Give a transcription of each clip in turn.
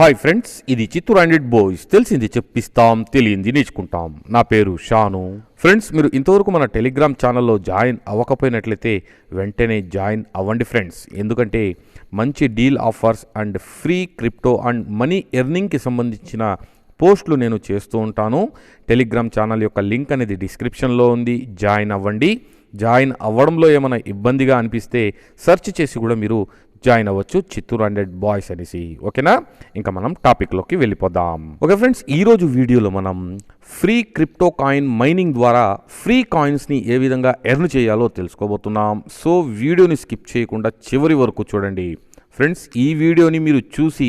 Hi friends, ఇది Chittoor and boys. తెలిసింది చెప్పిస్తాం, తెలియంది నేర్చుకుంటాం. నా పేరు షాను. ఫ్రెండ్స్, మీరు ఇంతవరకు మన టెలిగ్రామ్ ఛానల్లో జాయిన్ అవ్వకపోయినట్లయితే వెంటనే జాయిన్ అవ్వండి ఫ్రెండ్స్. ఎందుకంటే మంచి deal offers and free crypto and money ఎర్నింగ్కి సంబంధించిన పోస్టులు నేను చేస్తూ ఉంటాను. టెలిగ్రామ్ ఛానల్ యొక్క లింక్ అనేది డిస్క్రిప్షన్లో ఉంది. జాయిన్ అవ్వండి. జాయిన్ అవ్వడంలో ఏమైనా ఇబ్బందిగా అనిపిస్తే సెర్చ్ చేసి కూడా మీరు జాయిన్ అవ్వచ్చు, చిత్తూర్ అండ్ బాయ్స్ అనేసి. ఓకేనా, ఇంకా మనం టాపిక్లోకి వెళ్ళిపోదాం. ఓకే ఫ్రెండ్స్, ఈరోజు వీడియోలో మనం ఫ్రీ క్రిప్టో కాయిన్ మైనింగ్ ద్వారా ఫ్రీ కాయిన్స్ని ఏ విధంగా ఎర్న్ చేయాలో తెలుసుకోబోతున్నాం. సో వీడియోని స్కిప్ చేయకుండా చివరి వరకు చూడండి ఫ్రెండ్స్. ఈ వీడియోని మీరు చూసి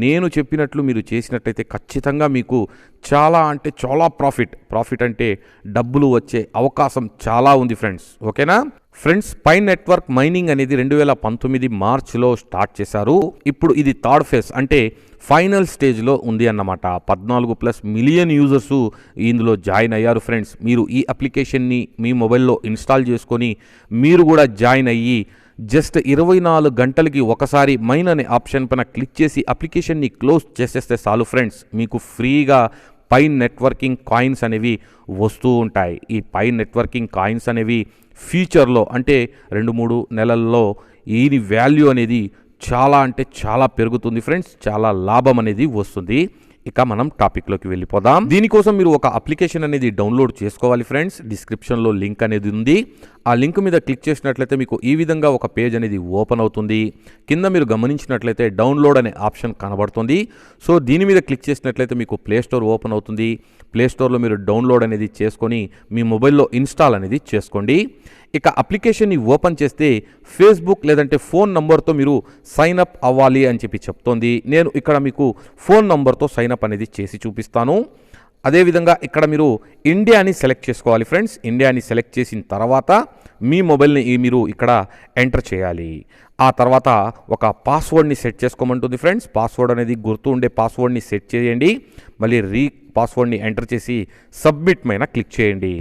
నేను చెప్పినట్లు మీరు చేసినట్టయితే ఖచ్చితంగా మీకు చాలా అంటే చాలా ప్రాఫిట్ అంటే డబ్బులు వచ్చే అవకాశం చాలా ఉంది ఫ్రెండ్స్. ఓకేనా ఫ్రెండ్స్, పై నెట్వర్క్ మైనింగ్ అనేది 2019 మార్చ్లో స్టార్ట్ చేశారు. ఇప్పుడు ఇది థర్డ్ ఫేజ్ అంటే ఫైనల్ స్టేజ్లో ఉంది అన్నమాట. 14+ మిలియన్ యూజర్స్ ఇందులో జాయిన్ అయ్యారు ఫ్రెండ్స్. మీరు ఈ అప్లికేషన్ని మీ మొబైల్లో ఇన్స్టాల్ చేసుకొని మీరు కూడా జాయిన్ అయ్యి జస్ట్ 24 గంటలకి ఒకసారి మైన్ అనే ఆప్షన్ పైన క్లిక్ చేసి అప్లికేషన్ని క్లోజ్ చేసేస్తే చాలు ఫ్రెండ్స్, మీకు ఫ్రీగా పై నెట్వర్కింగ్ కాయిన్స్ అనేవి వస్తూ ఉంటాయి. ఈ పై నెట్వర్కింగ్ కాయిన్స్ అనేవి ఫ్యూచర్లో అంటే 2-3 నెలల్లో ఈ వాల్యూ అనేది చాలా అంటే చాలా పెరుగుతుంది ఫ్రెండ్స్. చాలా లాభం అనేది వస్తుంది. ఇక మనం టాపిక్లోకి వెళ్ళిపోదాం. దీనికోసం మీరు ఒక అప్లికేషన్ అనేది డౌన్లోడ్ చేసుకోవాలి ఫ్రెండ్స్. డిస్క్రిప్షన్లో లింక్ అనేది ఉంది. ఆ లింక్ మీద క్లిక్ చేసినట్లయితే మీకు ఈ విధంగా ఒక పేజ్ అనేది ఓపెన్ అవుతుంది. కింద మీరు గమనించినట్లయితే డౌన్లోడ్ అనే ఆప్షన్ కనబడుతుంది. సో దీని మీద క్లిక్ చేసినట్లయితే మీకు ప్లే స్టోర్ ఓపెన్ అవుతుంది. ప్లే స్టోర్లో మీరు డౌన్లోడ్ అనేది చేసుకొని మీ మొబైల్లో ఇన్స్టాల్ అనేది చేసుకోండి. ఇక అప్లికేషన్ని ఓపెన్ చేస్తే ఫేస్బుక్ లేదంటే ఫోన్ నంబర్తో మీరు సైన్ అప్ అవ్వాలి అని చెప్తోంది. నేను ఇక్కడ మీకు ఫోన్ నంబర్తో సైన్ అప్ అనేది చేసి చూపిస్తాను. అదేవిధంగా ఇక్కడ మీరు ఇండియాని సెలెక్ట్ చేసుకోవాలి ఫ్రెండ్స్. ఇండియాని సెలెక్ట్ చేసిన తర్వాత మీ మొబైల్ని మీరు ఇక్కడ ఎంటర్ చేయాలి. ఆ తర్వాత ఒక పాస్వర్డ్ని సెట్ చేసుకోమంటుంది ఫ్రెండ్స్. పాస్వర్డ్ అనేది గుర్తు ఉండే పాస్వర్డ్ని సెట్ చేయండి. మళ్ళీ పాస్వర్డ్ని ఎంటర్ చేసి సబ్మిట్ పైన క్లిక్ చేయండి.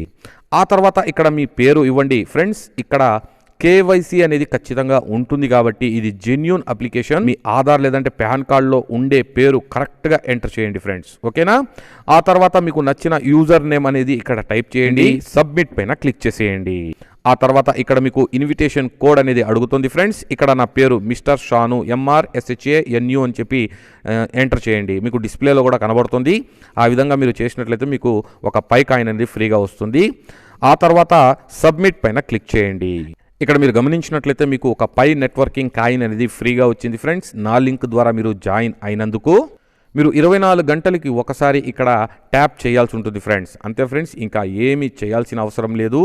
ఆ తర్వాత ఇక్కడ మీ పేరు ఇవ్వండి ఫ్రెండ్స్. ఇక్కడ కేవైసీ అనేది ఖచ్చితంగా ఉంటుంది కాబట్టి ఇది జెన్యూన్ అప్లికేషన్. మీ ఆధార్ లేదంటే పాన్ కార్డ్లో ఉండే పేరు కరెక్ట్గా ఎంటర్ చేయండి ఫ్రెండ్స్. ఓకేనా, ఆ తర్వాత మీకు నచ్చిన యూజర్ నేమ్ అనేది ఇక్కడ టైప్ చేయండి. సబ్మిట్ పైన క్లిక్ చేసేయండి. ఆ తర్వాత ఇక్కడ మీకు ఇన్విటేషన్ కోడ్ అనేది అడుగుతుంది ఫ్రెండ్స్. ఇక్కడ నా పేరు మిస్టర్ షాను MRSHANU అని చెప్పి ఎంటర్ చేయండి. మీకు డిస్ప్లేలో కూడా కనబడుతుంది. ఆ విధంగా మీరు చేసినట్లయితే మీకు ఒక పై కాయిన్ అనేది ఫ్రీగా వస్తుంది. ఆ తర్వాత సబ్మిట్ పైన క్లిక్ చేయండి. ఇక్కడ మీరు గమనించినట్లయితే మీకు ఒక పై నెట్వర్కింగ్ కాయిన్ అనేది ఫ్రీగా వచ్చింది ఫ్రెండ్స్. నా లింక్ ద్వారా మీరు జాయిన్ అయినందుకు మీరు 24 గంటలకి ఒకసారి ఇక్కడ ట్యాప్ చేయాల్సి ఉంటుంది ఫ్రెండ్స్. అంతే ఫ్రెండ్స్, ఇంకా ఏమీ చేయాల్సిన అవసరం లేదు.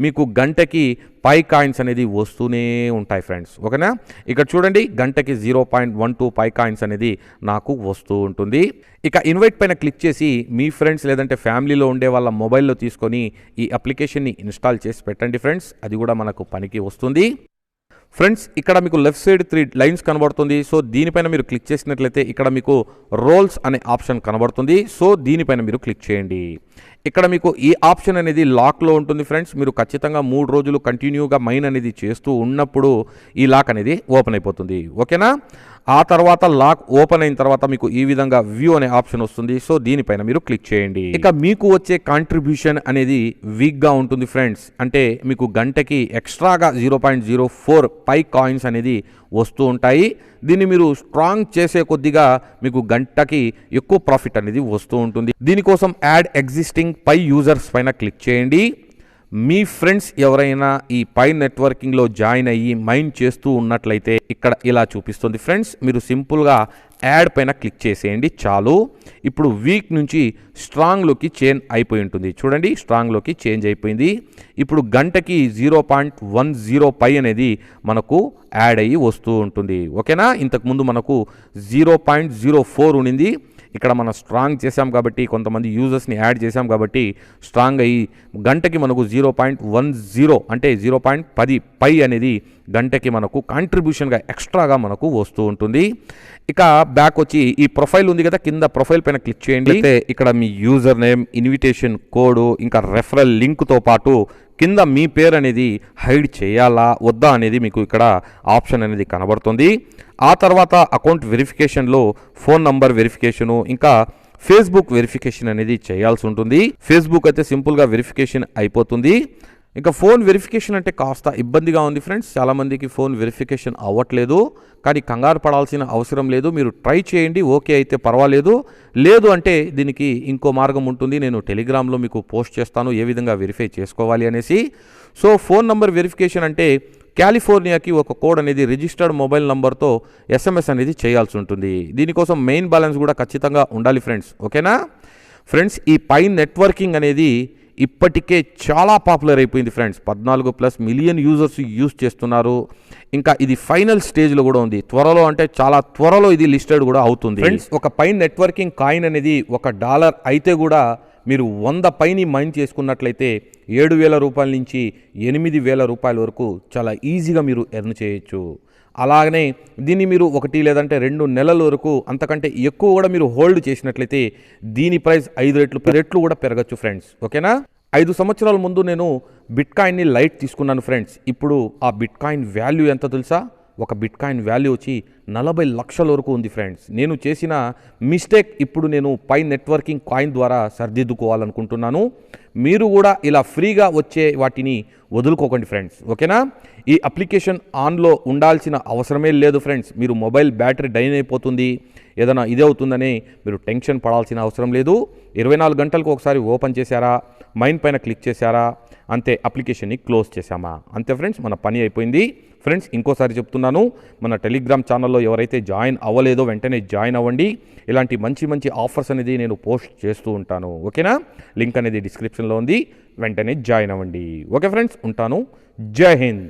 మీకు గంటకి పై కాయిన్స్ అనేది వస్తూనే ఉంటాయి ఫ్రెండ్స్. ఓకేనా, ఇక్కడ చూడండి గంటకి 0.12 పై కాయిన్స్ అనేది నాకు వస్తూ ఉంటుంది. ఇక ఇన్వైట్ పైన క్లిక్ చేసి మీ ఫ్రెండ్స్ లేదంటే ఫ్యామిలీలో ఉండే వాళ్ళ మొబైల్లో తీసుకొని ఈ అప్లికేషన్ని ఇన్స్టాల్ చేసి పెట్టండి ఫ్రెండ్స్. అది కూడా మనకు పనికి వస్తుంది ఫ్రెండ్స్. ఇక్కడ మీకు లెఫ్ట్ సైడ్ 3 లైన్స్ కనబడుతుంది. సో దీనిపైన మీరు క్లిక్ చేసినట్లయితే ఇక్కడ మీకు రోల్స్ అనే ఆప్షన్ కనబడుతుంది. సో దీనిపైన మీరు క్లిక్ చేయండి. ఇక్కడ మీకు ఈ ఆప్షన్ అనేది లాక్లో ఉంటుంది ఫ్రెండ్స్. మీరు ఖచ్చితంగా 3 రోజులు కంటిన్యూగా మైన్ అనేది చేస్తూ ఉన్నప్పుడు ఈ లాక్ అనేది ఓపెన్ అయిపోతుంది. ఓకేనా, ఆ తర్వాత లాక్ ఓపెన్ అయిన తర్వాత మీకు ఈ విధంగా వ్యూ అనే ఆప్షన్ వస్తుంది. సో దీనిపైన మీరు క్లిక్ చేయండి. ఇక మీకు వచ్చే కాంట్రిబ్యూషన్ అనేది వీక్గా ఉంటుంది ఫ్రెండ్స్. అంటే మీకు గంటకి ఎక్స్ట్రాగా 0.04 పై కాయిన్స్ అనేది వస్తూ ఉంటాయి. దీన్ని మీరు స్ట్రాంగ్ చేసే కొద్దిగా మీకు గంటకి ఎక్కువ ప్రాఫిట్ అనేది వస్తూ ఉంటుంది. దీనికోసం యాడ్ ఎగ్జిస్టింగ్ పై యూజర్స్ పైన క్లిక్ చేయండి. మీ ఫ్రెండ్స్ ఎవరైనా ఈ పై నెట్వర్కింగ్లో జాయిన్ అయ్యి మైన్ చేస్తూ ఉన్నట్లయితే ఇక్కడ ఇలా చూపిస్తుంది ఫ్రెండ్స్. మీరు సింపుల్గా యాడ్ పైన క్లిక్ చేసేయండి చాలు. ఇప్పుడు వీక్ నుంచి స్ట్రాంగ్లోకి చేంజ్ అయిపోయి ఉంటుంది. చూడండి, స్ట్రాంగ్లోకి చేంజ్ అయిపోయింది. ఇప్పుడు గంటకి 0.10 పై అనేది మనకు యాడ్ అయ్యి వస్తూ ఉంటుంది. ఓకేనా, ఇంతకుముందు మనకు 0.04 ఉండింది. ఇక్కడ మనం స్ట్రాంగ్ చేసాం కాబట్టి కొంతమంది యూజర్స్ని యాడ్ చేసాం కాబట్టి స్ట్రాంగ్ అయ్యి గంటకి మనకు 0.10 అంటే 0.10 పై అనేది గంటకి మనకు కాంట్రిబ్యూషన్గా ఎక్స్ట్రాగా మనకు వస్తూ ఉంటుంది. ఇక బ్యాక్ వచ్చి ఈ ప్రొఫైల్ ఉంది కదా, కింద ప్రొఫైల్ పైన క్లిక్ చేయండి. అయితే ఇక్కడ మీ యూజర్ నేమ్, ఇన్విటేషన్ కోడ్, ఇంకా రెఫరల్ లింక్తో పాటు కింద మీ పేరు అనేది హైడ్ చేయాలా వద్దా అనేది మీకు ఇక్కడ ఆప్షన్ అనేది కనబడుతుంది. ఆ తర్వాత అకౌంట్ వెరిఫికేషన్లో ఫోన్ నంబర్ వెరిఫికేషను ఇంకా ఫేస్బుక్ వెరిఫికేషన్ అనేది చేయాల్సి ఉంటుంది. ఫేస్బుక్ అయితే సింపుల్గా వెరిఫికేషన్ అయిపోతుంది. ఇంకా ఫోన్ వెరిఫికేషన్ అంటే కాస్త ఇబ్బందిగా ఉంది ఫ్రెండ్స్. చాలామందికి ఫోన్ వెరిఫికేషన్ అవ్వట్లేదు, కానీ కంగారు పడాల్సిన అవసరం లేదు. మీరు ట్రై చేయండి, ఓకే అయితే పర్వాలేదు. లేదు అంటే దీనికి ఇంకో మార్గం ఉంటుంది, నేను టెలిగ్రామ్లో మీకు పోస్ట్ చేస్తాను ఏ విధంగా వెరిఫై చేసుకోవాలి అనేసి. సో ఫోన్ నంబర్ వెరిఫికేషన్ అంటే కాలిఫోర్నియాకి ఒక కోడ్ అనేది రిజిస్టర్డ్ మొబైల్ నంబర్తో ఎస్ఎంఎస్ అనేది చేయాల్సి ఉంటుంది. దీనికోసం మెయిన్ బ్యాలెన్స్ కూడా ఖచ్చితంగా ఉండాలి ఫ్రెండ్స్, ఓకేనా ఫ్రెండ్స్. ఈ పై నెట్వర్కింగ్ అనేది ఇప్పటికే చాలా పాపులర్ అయిపోయింది ఫ్రెండ్స్. 14+ మిలియన్ యూజర్స్ యూజ్ చేస్తున్నారు. ఇంకా ఇది ఫైనల్ స్టేజ్లో కూడా ఉంది. త్వరలో అంటే చాలా త్వరలో ఇది లిస్టెడ్ కూడా అవుతుంది ఫ్రెండ్స్. ఒక పై నెట్వర్కింగ్ కాయిన్ అనేది $1 అయితే కూడా మీరు 100 పైని మైన్ చేసుకున్నట్లయితే 7,000 రూపాయల నుంచి 8,000 రూపాయల వరకు చాలా ఈజీగా మీరు ఎర్న్ చేయొచ్చు. అలాగనే దీన్ని మీరు 1 లేదంటే 2 నెలల వరకు అంతకంటే ఎక్కువ కూడా మీరు హోల్డ్ చేసినట్లయితే దీని ప్రైస్ 5 రెట్లు కూడా పెరగచ్చు ఫ్రెండ్స్, ఓకేనా. 5 సంవత్సరాల ముందు నేను బిట్కాయిన్ని లైట్ తీసుకున్నాను ఫ్రెండ్స్. ఇప్పుడు ఆ బిట్కాయిన్ వాల్యూ ఎంత తెలుసా? ఒక బిట్కాయిన్ వాల్యూ వచ్చి 40 లక్షల వరకు ఉంది ఫ్రెండ్స్. నేను చేసిన మిస్టేక్ ఇప్పుడు నేను పై నెట్వర్కింగ్ కాయిన్ ద్వారా సరిదిద్దుకోవాలనుకుంటున్నాను. మీరు కూడా ఇలా ఫ్రీగా వచ్చే వాటిని వదులుకోకండి ఫ్రెండ్స్, ఓకేనా. ఈ అప్లికేషన్ ఆన్లో ఉండాల్సిన అవసరమే లేదు ఫ్రెండ్స్. మీరు మొబైల్ బ్యాటరీ డైన్ అయిపోతుంది, ఏదైనా ఇదే అవుతుందని మీరు టెన్షన్ పడాల్సిన అవసరం లేదు. 24 గంటలకు ఒకసారి ఓపెన్ చేశారా, మైన్ పైన క్లిక్ చేశారా, అంతే, అప్లికేషన్ని క్లోజ్ చేశామా, అంతే ఫ్రెండ్స్, మన పని అయిపోయింది ఫ్రెండ్స్. ఇంకోసారి చెప్తున్నాను, మన టెలిగ్రామ్ ఛానల్లో ఎవరైతే జాయిన్ అవ్వలేదో వెంటనే జాయిన్ అవ్వండి. ఇలాంటి మంచి మంచి ఆఫర్స్ అనేది నేను పోస్ట్ చేస్తూ ఉంటాను, ఓకేనా. లింక్ అనేది డిస్క్రిప్షన్లో ఉంది, వెంటనే జాయిన్ అవ్వండి. ఓకే ఫ్రెండ్స్, ఉంటాను. జై హింద్.